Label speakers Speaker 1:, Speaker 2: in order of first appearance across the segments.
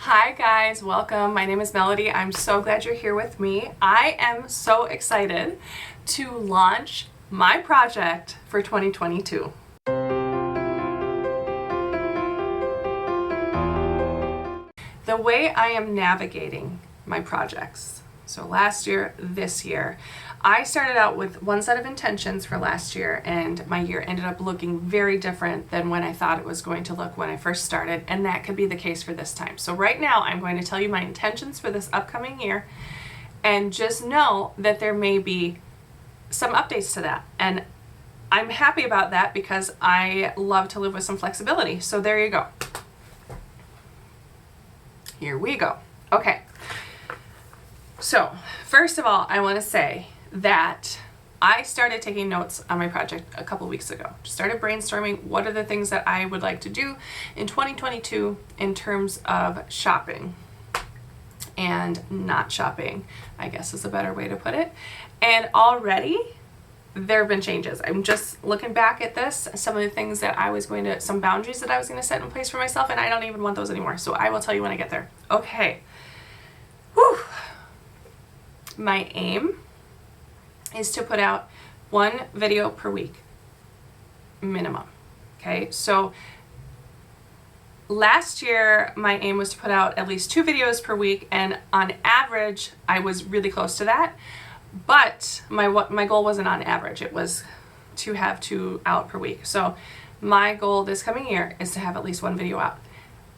Speaker 1: Hi guys, welcome. My name is Melody. I'm so glad you're here with me. I am so excited to launch my project for 2022. The way I am navigating my projects. So last year, this year, I started out with one set of intentions for last year, and my year ended up looking very different than when I thought it was going to look when I first started, and that could be the case for this time. So right now, I'm going to tell you my intentions for this upcoming year, and just know that there may be some updates to that. And I'm happy about that because I love to live with some flexibility. So there you go. Here we go. Okay. So, first of all, I want to say that I started taking notes on my project a couple weeks ago. Started brainstorming what are the things that I would like to do in 2022 in terms of shopping and not shopping, I guess is a better way to put it. And already there have been changes. I'm just looking back at this, some of the things that I was some boundaries that I was going to set in place for myself, and I don't even want those anymore. So I will tell you when I get there. Okay. Whew. My aim is to put out one video per week, minimum. Okay, so last year my aim was to put out at least 2 videos per week, and on average I was really close to that. But my goal wasn't on average; it was to have 2 out per week. So my goal this coming year is to have at least 1 video out.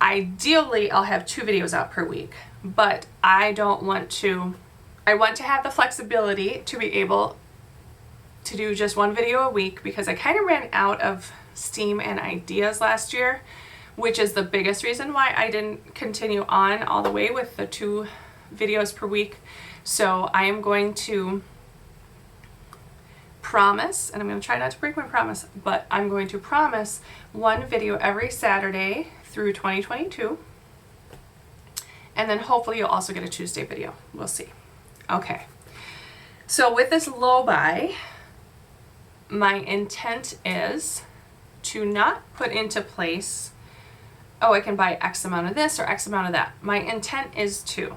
Speaker 1: Ideally, I'll have 2 videos out per week, but I want to have the flexibility to be able to do just 1 video a week, because I kind of ran out of steam and ideas last year, which is the biggest reason why I didn't continue on all the way with the 2 videos per week. So I am going to promise, and I'm going to try not to break my promise, but I'm going to promise 1 video every Saturday through 2022. And then hopefully you'll also get a Tuesday video. We'll see. Okay, so with this low buy, my intent is to not put into place, oh, I can buy X amount of this or X amount of that. My intent is to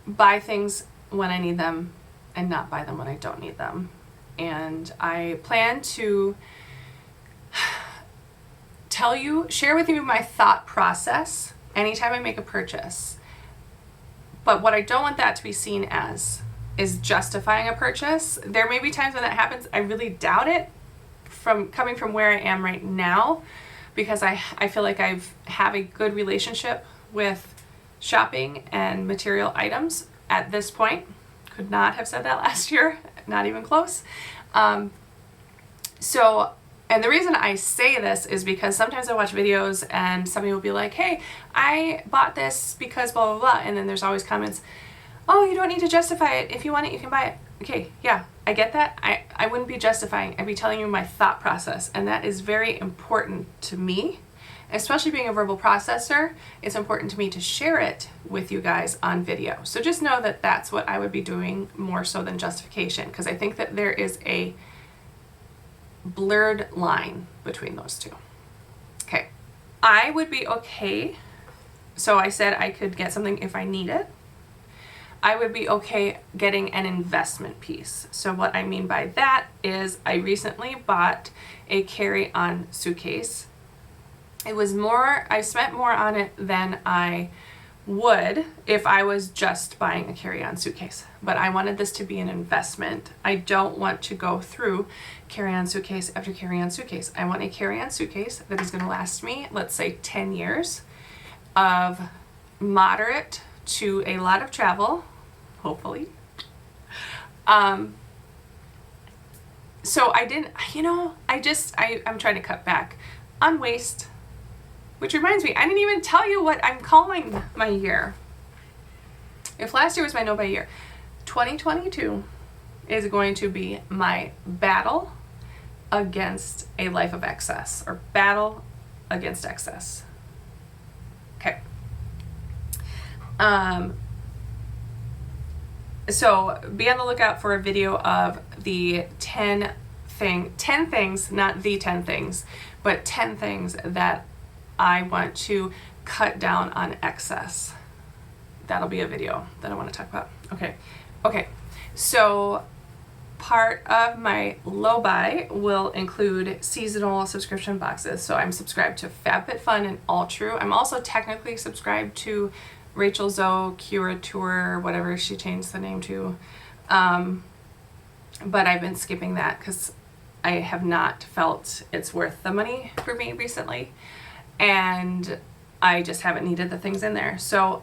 Speaker 1: buy things when I need them and not buy them when I don't need them. And I plan to share with you my thought process anytime I make a purchase. But what I don't want that to be seen as is justifying a purchase. There may be times when that happens. I really doubt it coming from where I am right now, because I feel like I have a good relationship with shopping and material items at this point. Could not have said that last year, not even close. And the reason I say this is because sometimes I watch videos and somebody will be like, hey, I bought this because blah, blah, blah. And then there's always comments, oh, you don't need to justify it. If you want it, you can buy it. Okay, yeah, I get that. I wouldn't be justifying. I'd be telling you my thought process. And that is very important to me, especially being a verbal processor. It's important to me to share it with you guys on video. So just know that that's what I would be doing more so than justification, because I think that there is a blurred line between those two. Okay, I would be okay. So I said I could get something if I need it. I would be okay getting an investment piece. So what I mean by that is I recently bought a carry-on suitcase. It was I spent more on it than I would if I was just buying a carry-on suitcase. But I wanted this to be an investment. I don't want to go through carry-on suitcase after carry-on suitcase. I want a carry-on suitcase that is going to last me, let's say, 10 years of moderate to a lot of travel, hopefully. So I'm trying to cut back on waste, which reminds me, I didn't even tell you what I'm calling my year. If last year was my no buy year, 2022 is going to be my battle against a life of excess, or battle against excess. Okay. So be on the lookout for a video of the 10 things, not the 10 things, but 10 things that I want to cut down on excess. that'll be a video that I want to talk about. Okay, so part of my low buy will include seasonal subscription boxes. So I'm subscribed to FabFitFun and All True. I'm also technically subscribed to Rachel Zoe Curateur, whatever she changed the name to. But I've been skipping that because I have not felt it's worth the money for me recently. And I just haven't needed the things in there. So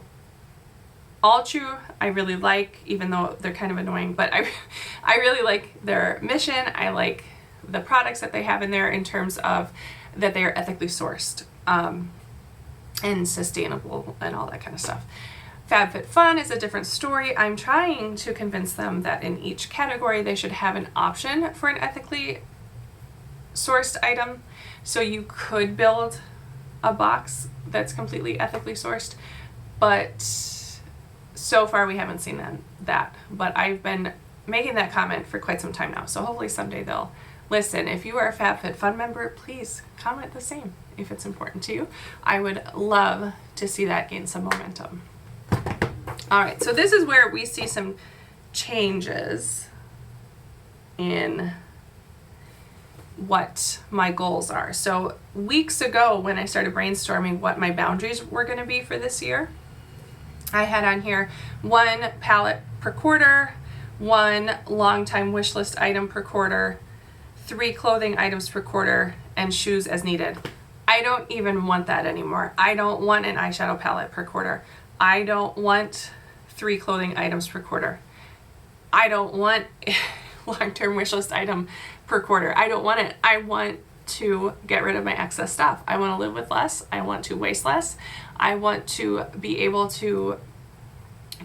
Speaker 1: All True I really like, even though they're kind of annoying, but I really like their mission. I like the products that they have in there in terms of that they are ethically sourced and sustainable and all that kind of stuff. FabFitFun is a different story. I'm trying to convince them that in each category they should have an option for an ethically sourced item. So you could build a box that's completely ethically sourced, but so far we haven't seen that. But I've been making that comment for quite some time now, so hopefully someday they'll listen. If you are a FabFitFun member, please comment the same if it's important to you. I would love to see that gain some momentum. All right, so this is where we see some changes in what my goals are. So weeks ago when I started brainstorming what my boundaries were going to be for this year, I had on here 1 palette per quarter, 1 long time wish list item per quarter, 3 clothing items per quarter, and shoes as needed. I don't even want that anymore. I don't want an eyeshadow palette per quarter. I don't want 3 clothing items per quarter. I don't want a long-term wish list item per quarter. I don't want it. I want to get rid of my excess stuff. I want to live with less. I want to waste less. I want to be able to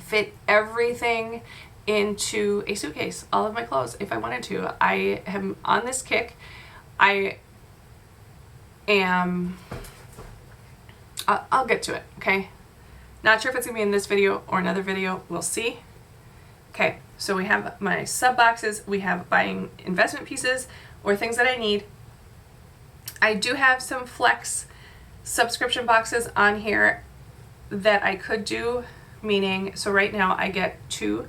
Speaker 1: fit everything into a suitcase, all of my clothes, if I wanted to. I am on this kick. I'll get to it, okay? Not sure if it's gonna be in this video or another video. We'll see. Okay, so we have my sub boxes. We have buying investment pieces or things that I need. I do have some flex subscription boxes on here that I could do, meaning, so right now I get 2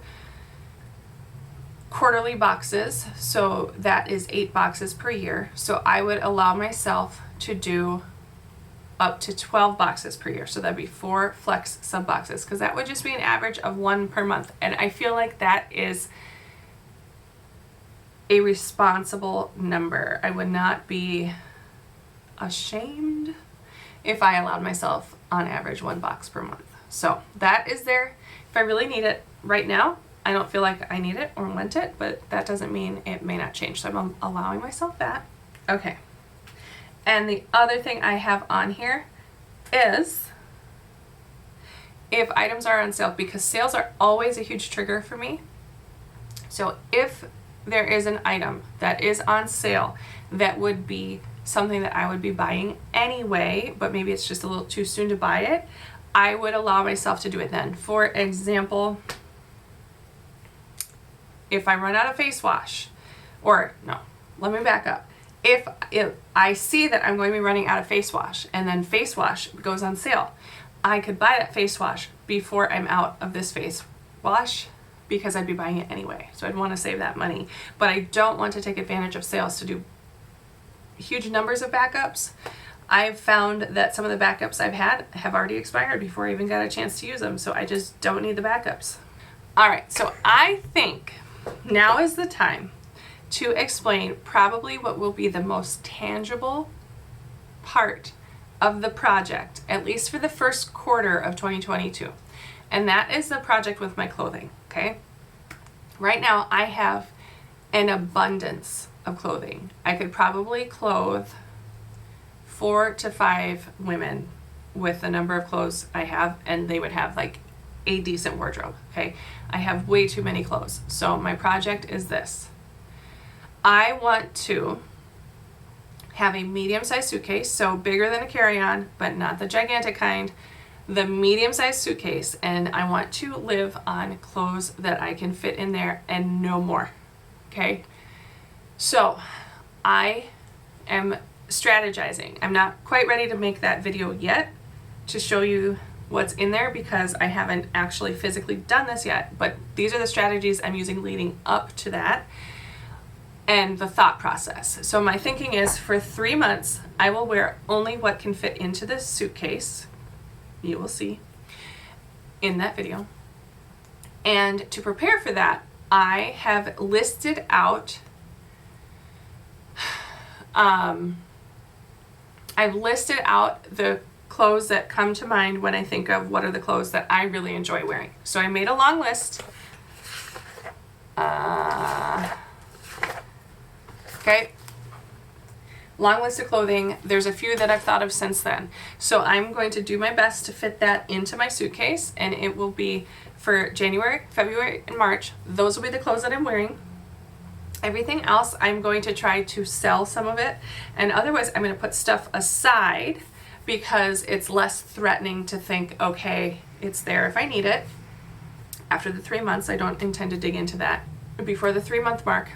Speaker 1: quarterly boxes, so that is 8 boxes per year. So I would allow myself to do up to 12 boxes per year. So that'd be 4 flex sub boxes, because that would just be an average of 1 per month. And I feel like that is a responsible number. I would not be ashamed if I allowed myself on average 1 box per month. So that is there if I really need it. Right now, I don't feel like I need it or want it, but that doesn't mean it may not change. So I'm allowing myself that. Okay. And the other thing I have on here is if items are on sale, because sales are always a huge trigger for me. So if there is an item that is on sale that would be something that I would be buying anyway, but maybe it's just a little too soon to buy it, I would allow myself to do it then. For example, if I run out of face wash, or no, let me back up. If I see that I'm going to be running out of face wash and then face wash goes on sale, I could buy that face wash before I'm out of this face wash because I'd be buying it anyway. So I'd want to save that money. But I don't want to take advantage of sales to do huge numbers of backups. I've found that some of the backups I've had have already expired before I even got a chance to use them. So I just don't need the backups. All right, so I think now is the time to explain probably what will be the most tangible part of the project, at least for the first quarter of 2022. And that is the project with my clothing, okay? Right now I have an abundance of clothing. I could probably clothe 4 to 5 women with the number of clothes I have, and they would have like a decent wardrobe, okay? I have way too many clothes. So my project is this. I want to have a medium-sized suitcase, so bigger than a carry-on, but not the gigantic kind, the medium-sized suitcase, and I want to live on clothes that I can fit in there and no more, okay? So I am strategizing. I'm not quite ready to make that video yet to show you what's in there because I haven't actually physically done this yet, but these are the strategies I'm using leading up to that and the thought process. So my thinking is for 3 months, I will wear only what can fit into this suitcase. You will see in that video. And to prepare for that, I have listed out I've listed out the clothes that come to mind when I think of what are the clothes that I really enjoy wearing. So I made a long list. Okay. Long list of clothing. There's a few that I've thought of since then. So I'm going to do my best to fit that into my suitcase, and it will be for January, February, and March. Those will be the clothes that I'm wearing. Everything else, I'm going to try to sell some of it, and otherwise I'm going to put stuff aside because it's less threatening to think, okay, it's there if I need it. After the 3 months, I don't intend to dig into that before the 3-month mark,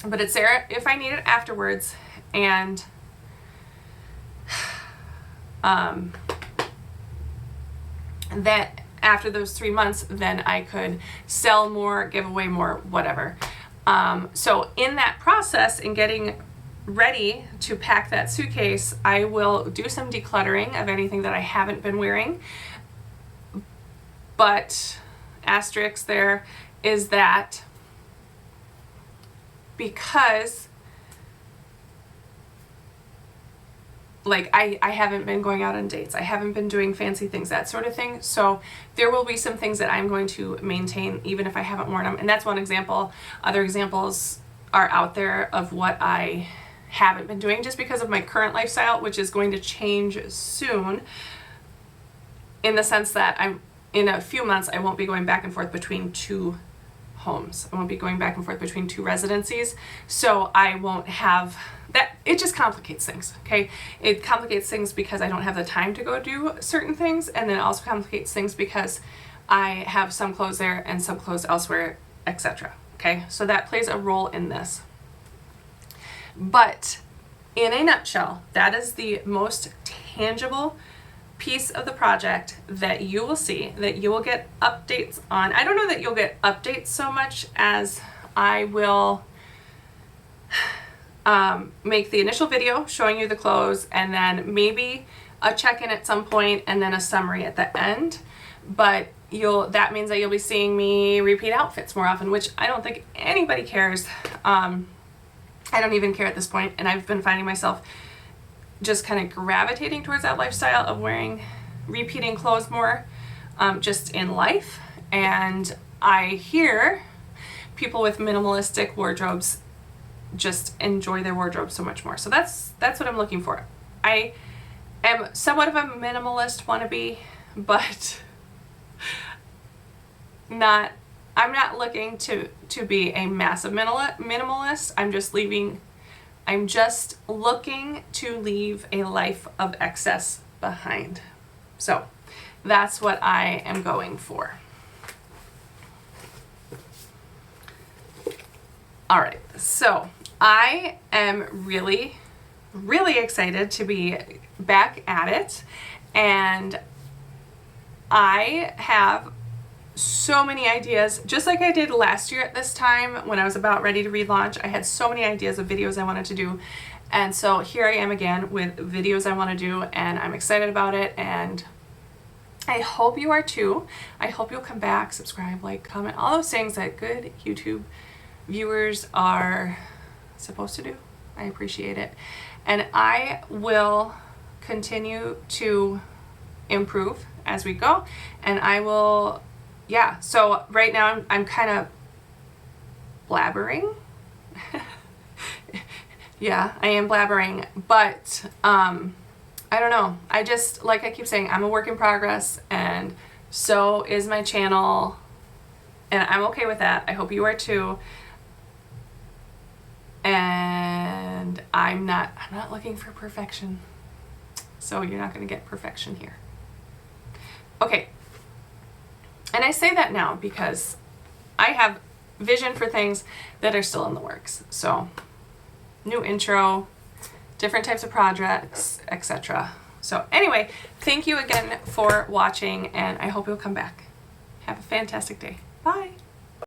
Speaker 1: but it's there if I need it afterwards. And that after those 3 months, then I could sell more, give away more, whatever. So in that process, in getting ready to pack that suitcase, I will do some decluttering of anything that I haven't been wearing. But asterisk there is that because like I haven't been going out on dates, I haven't been doing fancy things, that sort of thing. So there will be some things that I'm going to maintain even if I haven't worn them. And that's one example. Other examples are out there of what I haven't been doing just because of my current lifestyle, which is going to change soon, in the sense that in a few months I won't be going back and forth between 2 homes. I won't be going back and forth between 2 residencies. So I won't have that. It just complicates things, okay? It complicates things because I don't have the time to go do certain things, and then it also complicates things because I have some clothes there and some clothes elsewhere, etc. Okay, so that plays a role in this. But in a nutshell, that is the most tangible piece of the project that you will see, that you will get updates on. I don't know that you'll get updates so much as I will make the initial video showing you the clothes, and then maybe a check-in at some point, and then a summary at the end. But that means that you'll be seeing me repeat outfits more often, which I don't think anybody cares. I don't even care at this point, and I've been finding myself just kind of gravitating towards that lifestyle of repeating clothes more, just in life. And I hear people with minimalistic wardrobes just enjoy their wardrobe so much more. So that's what I'm looking for. I am somewhat of a minimalist wannabe, but I'm not looking to be a massive minimalist. I'm just looking to leave a life of excess behind. So that's what I am going for. All right, so I am really, really excited to be back at it, and I have so many ideas, just like I did last year at this time when I was about ready to relaunch. I had so many ideas of videos I wanted to do, and so here I am again with videos I want to do, and I'm excited about it, and I hope you are too. I hope you'll come back, subscribe, like, comment, all those things that good YouTube viewers are supposed to do. I appreciate it, and I will continue to improve as we go, and I will. Yeah, so right now I'm kind of blabbering. Yeah, I am blabbering, but I don't know. I just, like I keep saying, I'm a work in progress, and so is my channel, and I'm okay with that. I hope you are too. And I'm not looking for perfection. So you're not going to get perfection here. Okay. And I say that now because I have vision for things that are still in the works. So new intro, different types of projects, etc. So anyway, thank you again for watching, and I hope you'll come back. Have a fantastic day. Bye.